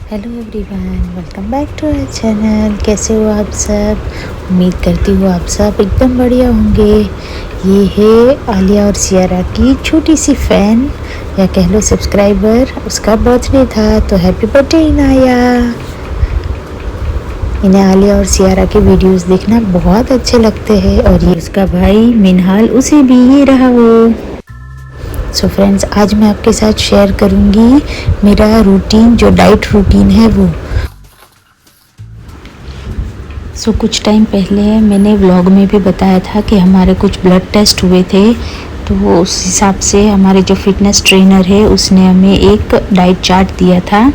Hello everyone, welcome back to our channel. कैसे हो आप सब? उम्मीद करती हूँ आप सब एकदम बढ़िया होंगे। ये है आलिया और सियारा की छोटी सी फ़ैन या कह लो सब्सक्राइबर। उसका बर्थडे था तो हैप्पी बर्थडे इनाया। इन्हें आलिया और सियारा के वीडियोस देखना बहुत अच्छे लगते हैं और ये उसका भाई मिनहाल, उसे भी ये रहा वो। सो फ्रेंड्स, आज मैं आपके साथ शेयर करूंगी मेरा रूटीन, जो डाइट रूटीन है वो। कुछ टाइम पहले मैंने व्लॉग में भी बताया था कि हमारे कुछ ब्लड टेस्ट हुए थे, तो उस हिसाब से हमारे जो फिटनेस ट्रेनर है उसने हमें एक डाइट चार्ट दिया था।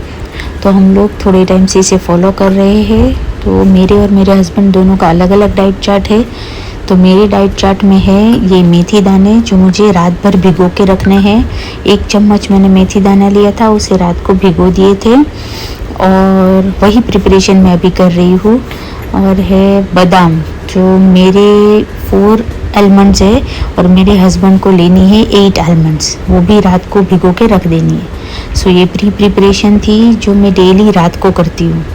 तो हम लोग थोड़े टाइम से इसे फॉलो कर रहे हैं। तो मेरे और मेरे हस्बैंड दोनों का अलग अलग डाइट चार्ट है। तो मेरे डाइट चार्ट में है ये मेथी दाने, जो मुझे रात भर भिगो के रखने हैं। 1 चम्मच मैंने मेथी दाना लिया था, उसे रात को भिगो दिए थे और वही प्रिपरेशन मैं अभी कर रही हूँ। और है बादाम, जो मेरे 4 आलमंड्स है और मेरे हस्बैंड को लेनी है 8 आलमंड्स, वो भी रात को भिगो के रख देनी है। ये प्रिपरेशन थी जो मैं डेली रात को करती हूँ।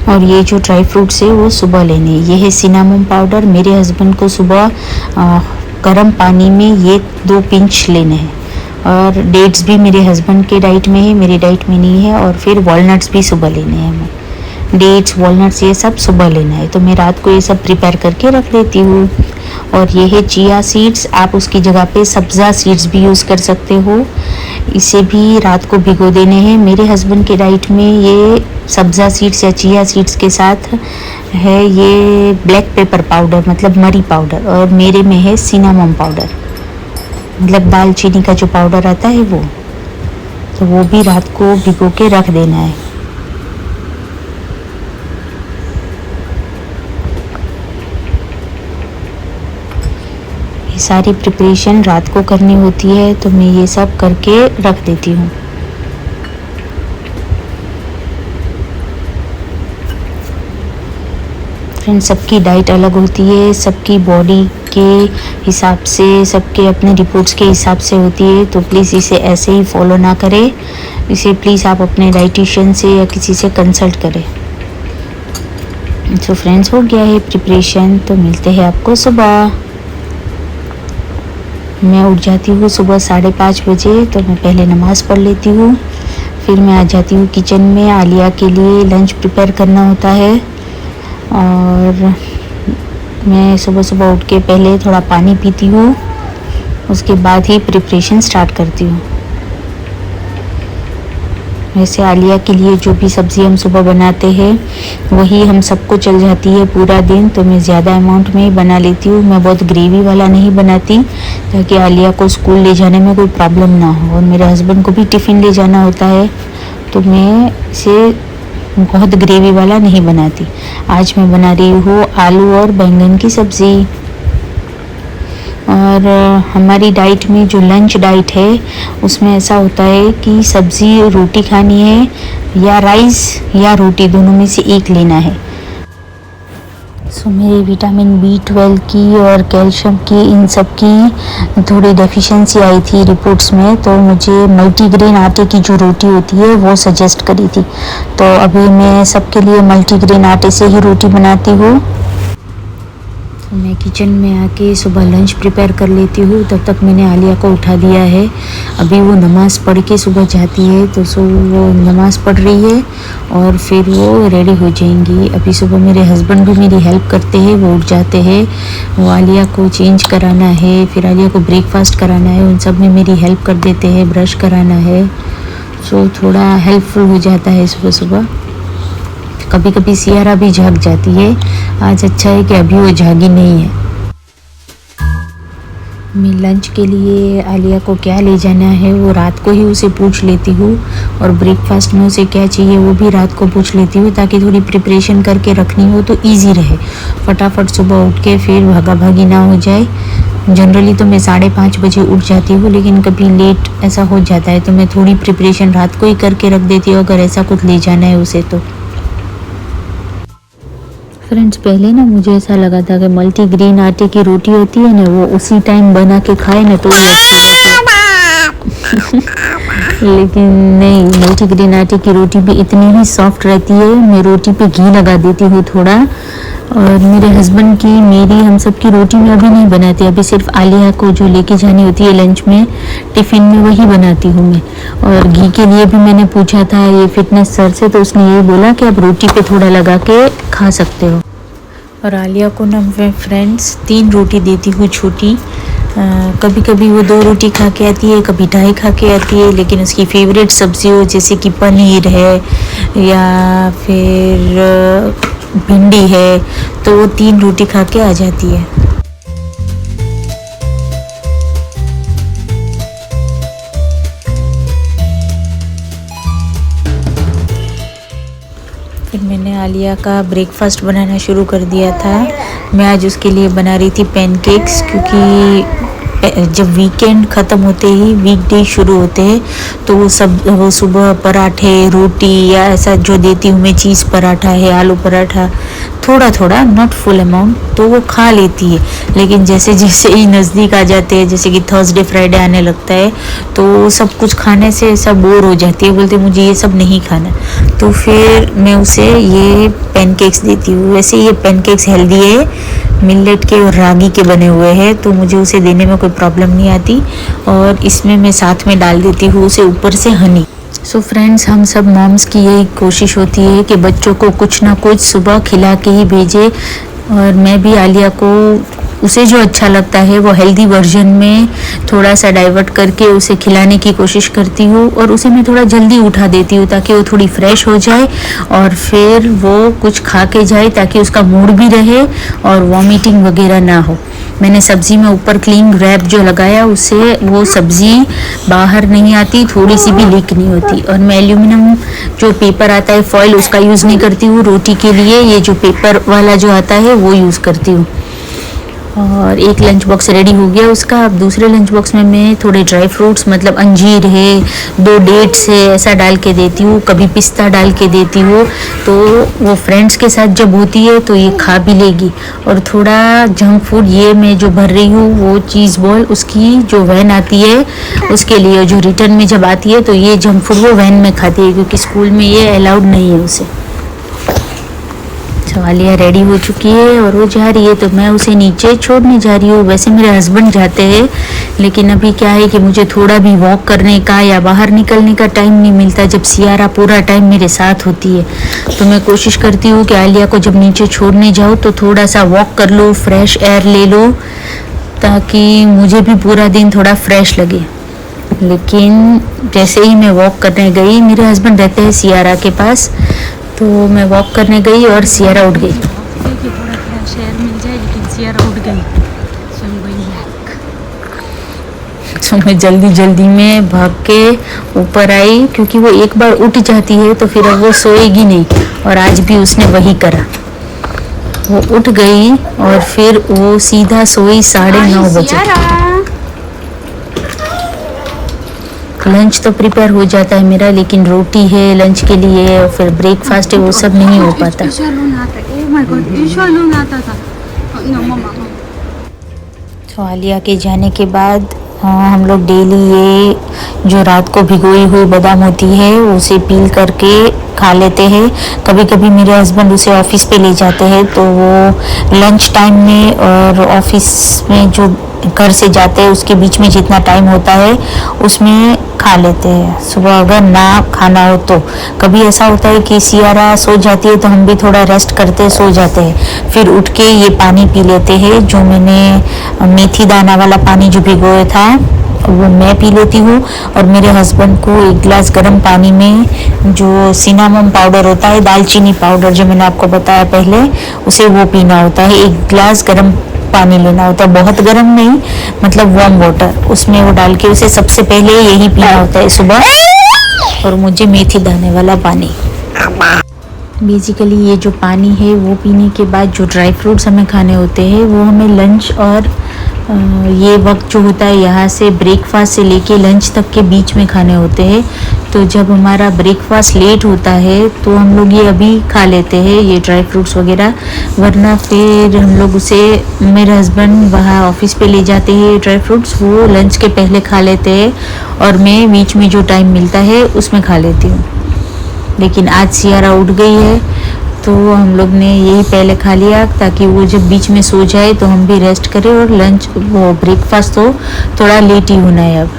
और ये जो ड्राई फ्रूट्स है वो सुबह लेने। ये है सिनामोन पाउडर, मेरे हस्बैंड को सुबह गर्म पानी में ये 2 पिंच लेने हैं। और डेट्स भी मेरे हस्बैंड के डाइट में है, मेरी डाइट में नहीं है। और फिर वॉलनट्स भी सुबह लेने हैं हमें। डेट्स, वॉलनट्स ये सब सुबह लेना है, तो मैं रात को ये सब प्रिपेयर करके रख देती हूँ। और ये है चिया सीड्स, आप उसकी जगह पे सब्ज़ा सीड्स भी यूज़ कर सकते हो। इसे भी रात को भिगो देने हैं। मेरे हस्बैंड के डाइट में ये सब्ज़ा सीड्स या चिया सीड्स के साथ है ये ब्लैक पेपर पाउडर, मतलब मरी पाउडर, और मेरे में है सिनामोन पाउडर, मतलब दालचीनी का जो पाउडर आता है वो। तो वो भी रात को भिगो के रख देना है। सारी प्रिपरेशन रात को करनी होती है, तो मैं ये सब करके रख देती हूँ। फ्रेंड्स, सबकी डाइट अलग होती है, सबकी बॉडी के हिसाब से, सबके अपने रिपोर्ट्स के हिसाब से होती है। तो प्लीज़ इसे ऐसे ही फॉलो ना करें। इसे प्लीज़ आप अपने डाइटिशियन से या किसी से कंसल्ट करें। तो फ्रेंड्स, हो गया है प्रिपरेशन, तो मिलते हैं आपको सुबह। मैं उठ जाती हूँ सुबह 5:30 बजे, तो मैं पहले नमाज़ पढ़ लेती हूँ। फिर मैं आ जाती हूँ किचन में। आलिया के लिए लंच प्रिपेयर करना होता है। और मैं सुबह सुबह उठ के पहले थोड़ा पानी पीती हूँ, उसके बाद ही प्रिपरेशन स्टार्ट करती हूँ। वैसे आलिया के लिए जो भी सब्ज़ी हम सुबह बनाते हैं वही हम सबको चल जाती है पूरा दिन, तो मैं ज़्यादा अमाउंट में ही बना लेती हूँ। मैं बहुत ग्रेवी वाला नहीं बनाती, ताकि आलिया को स्कूल ले जाने में कोई प्रॉब्लम ना हो। और मेरे हस्बैंड को भी टिफ़िन ले जाना होता है, तो मैं इसे बहुत ग्रेवी वाला नहीं बनाती। आज मैं बना रही हूँ आलू और बैंगन की सब्ज़ी। और हमारी डाइट में जो लंच डाइट है उसमें ऐसा होता है कि सब्ज़ी, रोटी खानी है या राइस या रोटी, दोनों में से एक लेना है। मेरी विटामिन B12 की और कैल्शियम की, इन सब की थोड़ी डेफिशिएंसी आई थी रिपोर्ट्स में, तो मुझे मल्टीग्रेन आटे की जो रोटी होती है वो सजेस्ट करी थी। तो अभी मैं सबके लिए मल्टीग्रेन आटे से ही रोटी बनाती हूँ। मैं किचन में आके सुबह लंच प्रिपेयर कर लेती हूँ। तब तक मैंने आलिया को उठा दिया है। अभी वो नमाज़ पढ़ के सुबह जाती है, तो वो नमाज़ पढ़ रही है और फिर वो रेडी हो जाएंगी। अभी सुबह मेरे हस्बैंड भी मेरी हेल्प करते हैं, वो उठ जाते हैं। वो आलिया को चेंज कराना है, फिर आलिया को ब्रेकफास्ट कराना है, उन सब में मेरी हेल्प कर देते हैं। ब्रश कराना है, थोड़ा हेल्पफुल हो जाता है सुबह सुबह। कभी कभी सियारा भी जाग जाती है। आज अच्छा है कि अभी वो जागी नहीं है। मैं लंच के लिए आलिया को क्या ले जाना है वो रात को ही उसे पूछ लेती हूँ, और ब्रेकफास्ट में उसे क्या चाहिए वो भी रात को पूछ लेती हूँ, ताकि थोड़ी प्रिपरेशन करके रखनी हो तो इजी रहे। फटाफट सुबह उठ के फिर भागा भागी ना हो जाए। जनरली तो मैं 5:30 बजे उठ जाती हूँ, लेकिन कभी लेट ऐसा हो जाता है, तो मैं थोड़ी प्रिपरेशन रात को ही करके रख देती हूँ अगर ऐसा कुछ ले जाना है उसे तो। फ्रेंड्स, पहले ना मुझे ऐसा लगा था कि मल्टीग्रेन आटे की रोटी होती है ना, वो उसी टाइम बना के खाए ना तो ही अच्छी लगती है। लेकिन नहीं, मल्टीग्रेन आटे की रोटी भी इतनी ही सॉफ्ट रहती है। मैं रोटी पे घी लगा देती हूँ थोड़ा, और मेरे हस्बैंड की, मेरी, हम सब की रोटी में अभी नहीं बनाती। अभी सिर्फ आलिया को जो लेके जानी होती है लंच में, टिफ़िन में, वही बनाती हूँ मैं। और घी के लिए भी मैंने पूछा था ये फिटनेस सर से, तो उसने यही बोला कि आप रोटी पे थोड़ा लगा के खा सकते हो। और आलिया को ना मैं फ्रेंड्स 3 रोटी देती हूँ छोटी। कभी कभी वो 2 रोटी खा के आती है, कभी 2.5 खा के आती है, लेकिन उसकी फेवरेट सब्जी हो जैसे कि पनीर है या फिर भिंडी है, तो वो 3 रोटी खा के आ जाती है। फिर मैंने आलिया का ब्रेकफास्ट बनाना शुरू कर दिया था। मैं आज उसके लिए बना रही थी पैनकेक्स, क्योंकि जब वीकेंड ख़त्म होते ही वीकडे शुरू होते हैं, तो वो सुबह पराठे, रोटी या ऐसा जो देती हूँ मैं, चीज़ पराठा है, आलू पराठा, थोड़ा थोड़ा, नॉट फुल अमाउंट, तो वो खा लेती है। लेकिन जैसे जैसे ही नज़दीक आ जाते हैं, जैसे कि थर्सडे फ्राइडे आने लगता है, तो सब कुछ खाने से ऐसा बोर हो जाती है, बोलते मुझे ये सब नहीं खाना। तो फिर मैं उसे ये पैनकेक्स देती हूँ। वैसे ये पैनकेक्स हेल्दी है, मिलेट के और रागी के बने हुए हैं, तो मुझे उसे देने में कोई प्रॉब्लम नहीं आती। और इसमें मैं साथ में डाल देती हूँ उसे ऊपर से हनी। सो फ्रेंड्स, हम सब मॉम्स की यही कोशिश होती है कि बच्चों को कुछ ना कुछ सुबह खिला के ही भेजे। और मैं भी आलिया को उसे जो अच्छा लगता है वो हेल्दी वर्जन में थोड़ा सा डाइवर्ट करके उसे खिलाने की कोशिश करती हूँ। और उसे मैं थोड़ा जल्दी उठा देती हूँ ताकि वो थोड़ी फ्रेश हो जाए और फिर वो कुछ खा के जाए, ताकि उसका मूड भी रहे और वॉमिटिंग वगैरह ना हो। मैंने सब्ज़ी में ऊपर क्लीन रैप जो लगाया, उससे वो सब्ज़ी बाहर नहीं आती, थोड़ी सी भी लीक नहीं होती। और मैं एल्यूमिनियम जो पेपर आता है फॉइल, उसका यूज़ नहीं करती हूँ रोटी के लिए। ये जो पेपर वाला जो आता है वो यूज़ करती हूँ। और एक लंच बॉक्स रेडी हो गया उसका। अब दूसरे लंच बॉक्स में मैं थोड़े ड्राई फ्रूट्स, मतलब अंजीर है, 2 डेट्स है, ऐसा डाल के देती हूँ। कभी पिस्ता डाल के देती हूँ, तो वो फ्रेंड्स के साथ जब होती है तो ये खा भी लेगी। और थोड़ा जंक फूड ये मैं जो भर रही हूँ, वो चीज़ बॉल, उसकी जो वैन आती है उसके लिए, जो रिटर्न में जब आती है तो ये जंक फूड वो वैन में खाती है, क्योंकि स्कूल में ये अलाउड नहीं है उसे। आलिया रेडी हो चुकी है और वो जा रही है, तो मैं उसे नीचे छोड़ने जा रही हूँ। वैसे मेरे हस्बैंड जाते हैं, लेकिन अभी क्या है कि मुझे थोड़ा भी वॉक करने का या बाहर निकलने का टाइम नहीं मिलता। जब सियारा पूरा टाइम मेरे साथ होती है, तो मैं कोशिश करती हूँ कि आलिया को जब नीचे छोड़ने जाऊँ तो थोड़ा सा वॉक कर लो, फ्रेश एयर ले लो, ताकि मुझे भी पूरा दिन थोड़ा फ्रेश लगे। लेकिन जैसे ही मैं वॉक करने गई, मेरे हस्बैंड रहते हैं सियारा के पास, तो मैं वॉक करने गई और सियारा उठ गई। थोड़ा फ्रेश एयर मिल जाए, लेकिन सियारा उठ गई। तो मैं जल्दी जल्दी में भाग के ऊपर आई, क्योंकि वो एक बार उठ जाती है तो फिर वो सोएगी नहीं। और आज भी उसने वही करा, वो उठ गई और फिर वो सीधा सोई 9:30 बजे। लंच तो प्रिपेयर हो जाता है मेरा, लेकिन रोटी है लंच के लिए और फिर ब्रेकफास्ट है, वो सब नहीं हो पाता। तो आलिया के जाने के बाद हम लोग डेली ये जो रात को भिगोई हुई बादाम होती है उसे पील करके खा लेते हैं। कभी कभी मेरे हस्बैंड उसे ऑफिस पे ले जाते हैं, तो वो लंच टाइम में और ऑफिस में जो घर से जाते हैं उसके बीच में जितना टाइम होता है उसमें खा लेते हैं। सुबह अगर ना खाना हो तो कभी ऐसा होता है कि सियारा सो जाती है तो हम भी थोड़ा रेस्ट करते सो जाते हैं, फिर उठ के ये पानी पी लेते हैं। जो मैंने मेथी दाना वाला पानी जो भिगोया था वो मैं पी लेती हूँ, और मेरे हस्बैंड को 1 गिलास गर्म पानी में जो सिनामोन पाउडर होता है, दालचीनी पाउडर जो मैंने आपको बताया पहले, उसे वो पीना होता है। 1 गिलास गर्म पानी लेना होता है, बहुत गर्म नहीं, मतलब वार्म वाटर, उसमें वो डाल के उसे सबसे पहले यही पीना होता है सुबह। और मुझे मेथी दाने वाला पानी। बेसिकली ये जो पानी है वो पीने के बाद जो ड्राई फ्रूट्स हमें खाने होते हैं वो हमें लंच और ये वक्त जो होता है यहाँ से ब्रेकफास्ट से लेके लंच तक के बीच में खाने होते हैं। तो जब हमारा ब्रेकफास्ट लेट होता है तो हम लोग ये अभी खा लेते हैं, ये ड्राई फ्रूट्स वगैरह, वरना फिर हम लोग उसे, मेरे हस्बैंड वहाँ ऑफिस पे ले जाते हैं ड्राई फ्रूट्स, वो लंच के पहले खा लेते हैं और मैं बीच में जो टाइम मिलता है उसमें खा लेती हूँ। लेकिन आज सियारा उठ गई है तो हम लोग ने यही पहले खा लिया ताकि वो जब बीच में सो जाए तो हम भी रेस्ट करें, और लंच वो ब्रेकफास्ट तो थोड़ा लेट ही होना है अब।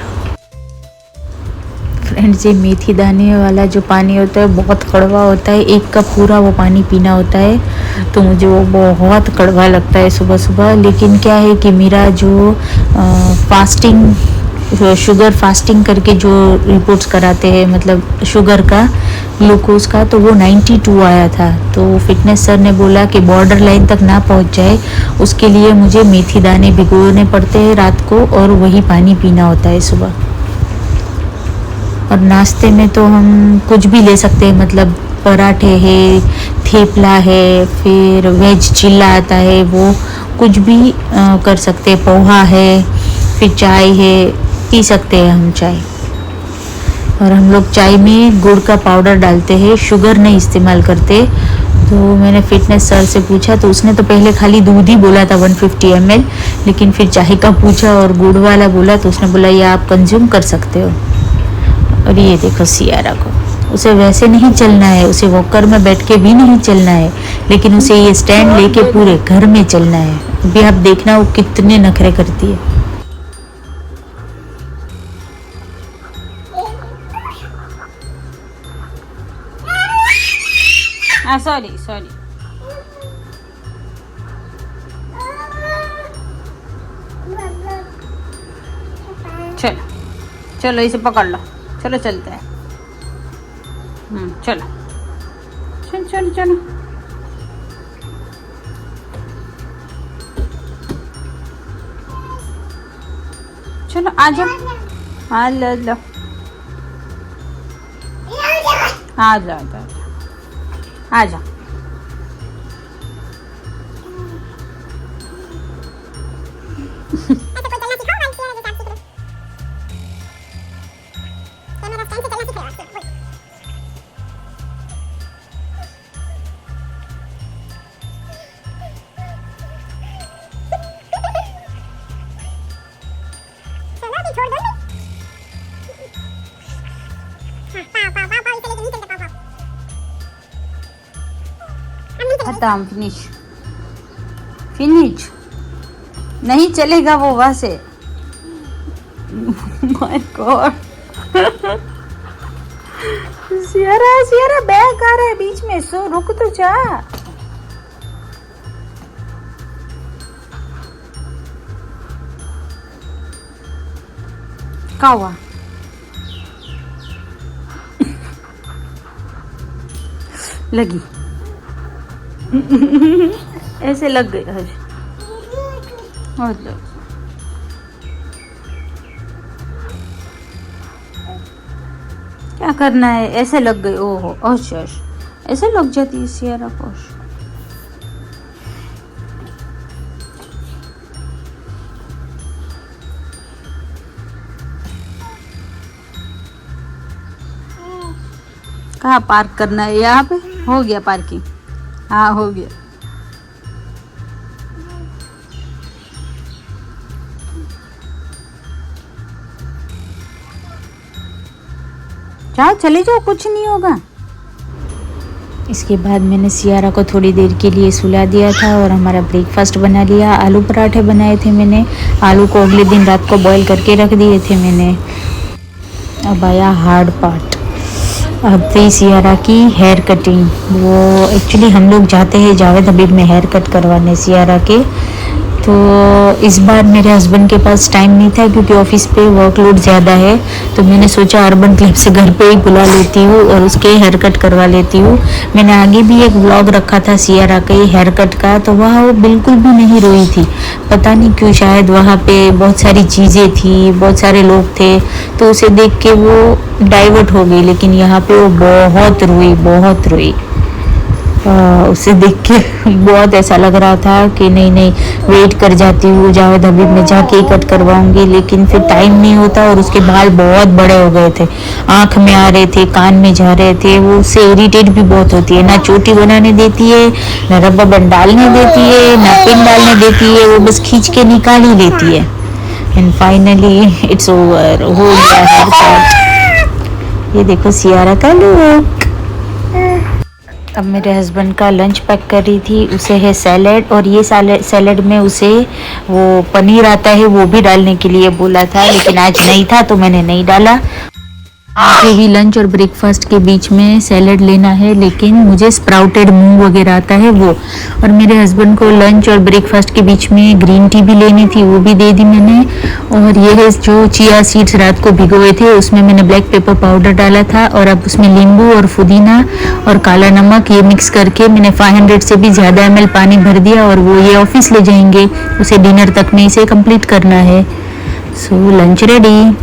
फ्रेंड्स, ये मेथी दाने वाला जो पानी होता है बहुत कड़वा होता है, 1 कप पूरा वो पानी पीना होता है, तो मुझे वो बहुत कड़वा लगता है सुबह सुबह। लेकिन क्या है कि मेरा जो फास्टिंग, शुगर फास्टिंग करके जो रिपोर्ट्स कराते हैं, मतलब शुगर का, ग्लूकोज का, तो वो 92 आया था। तो फिटनेस सर ने बोला कि बॉर्डर लाइन तक ना पहुंच जाए उसके लिए मुझे मेथी दाने भिगोने पड़ते हैं रात को, और वही पानी पीना होता है सुबह। और नाश्ते में तो हम कुछ भी ले सकते हैं, मतलब पराठे है, थेपला है, फिर वेज चिल्ला आता है, वो कुछ भी कर सकते हैं, पोहा है, फिर चाय है, पी सकते हैं हम चाय। और हम लोग चाय में गुड़ का पाउडर डालते हैं, शुगर नहीं इस्तेमाल करते। तो मैंने फिटनेस सर से पूछा तो उसने तो पहले खाली दूध ही बोला था 150 ml, लेकिन फिर चाय का पूछा और गुड़ वाला बोला तो उसने बोला ये आप कंज्यूम कर सकते हो। और ये देखो सियारा को, उसे वैसे नहीं चलना है, उसे वॉकर में बैठ के भी नहीं चलना है, लेकिन उसे ये स्टैंड लेके पूरे घर में चलना है। अभी आप देखना वो कितने नखरे करती है। सॉरी सॉरी, चलो चलो इसे पकड़ लो, चलो चलते हैं। चलो चलो चलो चलो, चलो आ जाओ, आ लो लो, आ जाओ आ जाओ। खत्म, फिनिश फिनिश, नहीं चलेगा वो वहां से। माय गॉड, सियारा सियारा बैग आ रहा है बीच में, सो रुक तो जा। क्या हुआ? लगी ऐसे लग गई आज, मतलब क्या करना है, ऐसे लग गई। ओहो अच्छा, ऐसे लग जाती है सियारा को। कहाँ पार्क करना है? यहाँ पे हो गया पार्किंग, हाँ हो गया। जाओ चले जाओ, कुछ नहीं होगा। इसके बाद मैंने सियारा को थोड़ी देर के लिए सुला दिया था और हमारा ब्रेकफास्ट बना लिया। आलू पराठे बनाए थे मैंने, आलू को अगले दिन रात को बॉईल करके रख दिए थे मैंने। अब आया हार्ड पार्ट, अब थी सियारा की हेयर कटिंग। वो एक्चुअली हम लोग जाते हैं जावेद हबीब में हेयर कट करवाने सियारा के, तो इस बार मेरे हस्बैंड के पास टाइम नहीं था क्योंकि ऑफिस पे वर्कलोड ज़्यादा है, तो मैंने सोचा अर्बन क्लब से घर पे ही बुला लेती हूँ और उसके हेयर कट करवा लेती हूँ। मैंने आगे भी एक व्लॉग रखा था सियारा के हेयर कट का, तो वहाँ वो बिल्कुल भी नहीं रोई थी, पता नहीं क्यों, शायद वहाँ पे बहुत सारी चीज़ें थी, बहुत सारे लोग थे, तो उसे देख के वो डाइवर्ट हो गई। लेकिन यहाँ पे वो बहुत रोई, बहुत रोई। उसे देख के बहुत ऐसा लग रहा था कि नहीं नहीं वेट कर जाती हूँ, जावेद हबीब में जाके ही कट करवाऊंगी, लेकिन फिर टाइम नहीं होता। और उसके बाल बहुत बड़े हो गए थे, आंख में आ रहे थे, कान में जा रहे थे। वो उससे इरिटेट भी बहुत होती है, ना चोटी बनाने देती है, ना रबर बैंड डालने देती है, ना पिन डालने देती है, वो बस खींच के निकाल ही लेती है। एंड फाइनली इट्स ओवर, हो गया हेयर कट। ये देखो सियारा का लुक। अब मेरे हस्बैंड का लंच पैक कर रही थी, उसे है सैलेड, और ये सैलेड में उसे वो पनीर आता है वो भी डालने के लिए बोला था, लेकिन आज नहीं था तो मैंने नहीं डाला। मुझे भी लंच और ब्रेकफास्ट के बीच में सैलेड लेना है, लेकिन मुझे स्प्राउटेड मूंग वगैरह आता है वो। और मेरे हस्बैंड को लंच और ब्रेकफास्ट के बीच में ग्रीन टी भी लेनी थी, वो भी दे दी मैंने। और ये है जो चिया सीड्स रात को भिगोए थे, उसमें मैंने ब्लैक पेपर पाउडर डाला था, और अब उसमें नींबू और पुदीना और काला नमक ये मिक्स करके मैंने 500 से भी ज़्यादा ml पानी भर दिया, और वो ये ऑफिस ले जाएंगे, उसे डिनर तक में इसे कंप्लीट करना है। So lunch ready.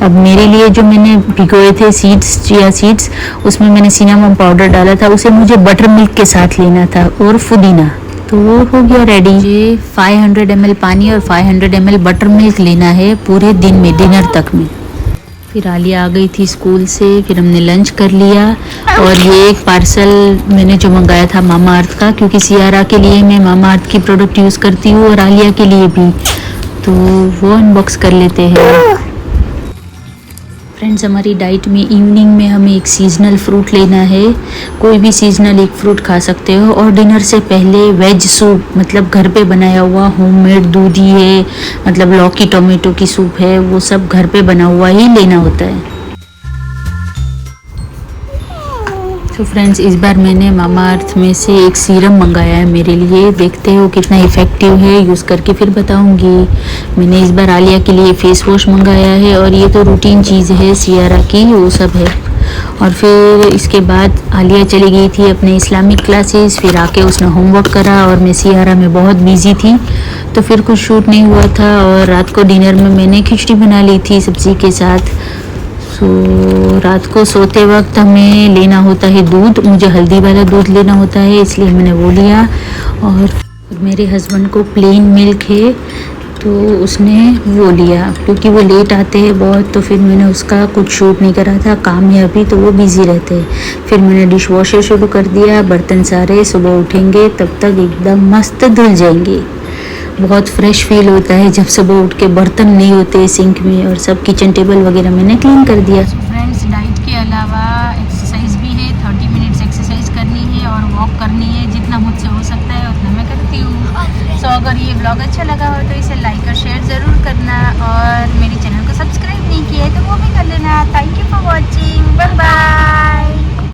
अब मेरे लिए जो मैंने भिगोए थे सीड्स, चिया सीड्स, उसमें मैंने सिनेमन पाउडर डाला था, उसे मुझे बटर मिल्क के साथ लेना था, और पुदीना, तो वो हो गया रेडी। ये 500 ml पानी और 500 ml बटर मिल्क लेना है पूरे दिन में, डिनर तक में। फिर आलिया आ गई थी स्कूल से, फिर हमने लंच कर लिया। और ये एक पार्सल मैंने जो मंगाया था मामा अर्थ का, क्योंकि सियारा के लिए मैं मामा अर्थ की प्रोडक्ट यूज़ करती हूँ और आलिया के लिए भी, तो वो अनबॉक्स कर लेते हैं। फ्रेंड्स, हमारी डाइट में इवनिंग में हमें एक सीजनल फ्रूट लेना है, कोई भी सीजनल एक फ्रूट खा सकते हो। और डिनर से पहले वेज सूप, मतलब घर पे बनाया हुआ होममेड दूधी है, मतलब लौकी टोमेटो की सूप है, वो सब घर पे बना हुआ ही लेना होता है। तो फ्रेंड्स, इस बार मैंने मामा अर्थ में से एक सीरम मंगाया है मेरे लिए, देखते हो कितना इफ़ेक्टिव है, यूज़ करके फिर बताऊंगी। मैंने इस बार आलिया के लिए फ़ेस वॉश मंगाया है, और ये तो रूटीन चीज़ है सियारा की, वो सब है। और फिर इसके बाद आलिया चली गई थी अपने इस्लामिक क्लासेस, फिर आके उसने होमवर्क करा, और मैं सियारा में बहुत बिजी थी, तो फिर कुछ शूट नहीं हुआ था। और रात को डिनर में मैंने खिचड़ी बना ली थी सब्ज़ी के साथ। सो रात को सोते वक्त हमें लेना होता है दूध, मुझे हल्दी वाला दूध लेना होता है, इसलिए मैंने वो लिया। और मेरे हस्बैंड को प्लेन मिल्क है, तो उसने वो लिया, क्योंकि वो लेट आते हैं बहुत, तो फिर मैंने उसका कुछ शूट नहीं करा था, काम है अभी, तो वो बिज़ी रहते हैं। फिर मैंने डिश वॉशर शुरू कर दिया, बर्तन सारे सुबह उठेंगे तब तक एकदम मस्त धुल जाएंगे। बहुत फ्रेश फील होता है जब सुबह उठ के बर्तन नहीं होते सिंक में, और सब किचन टेबल वगैरह मैंने क्लीन कर दिया। फ्रेंड्स, डाइट के अलावा एक्सरसाइज भी है, 30 मिनट्स एक्सरसाइज करनी है और वॉक करनी है, जितना मुझसे हो सकता है उतना मैं करती हूँ। सो अगर ये ब्लॉग अच्छा लगा हो तो इसे लाइक और शेयर ज़रूर करना, और मेरे चैनल को सब्सक्राइब नहीं किया है तो वो भी कर लेना। Thank you for watching, bye bye.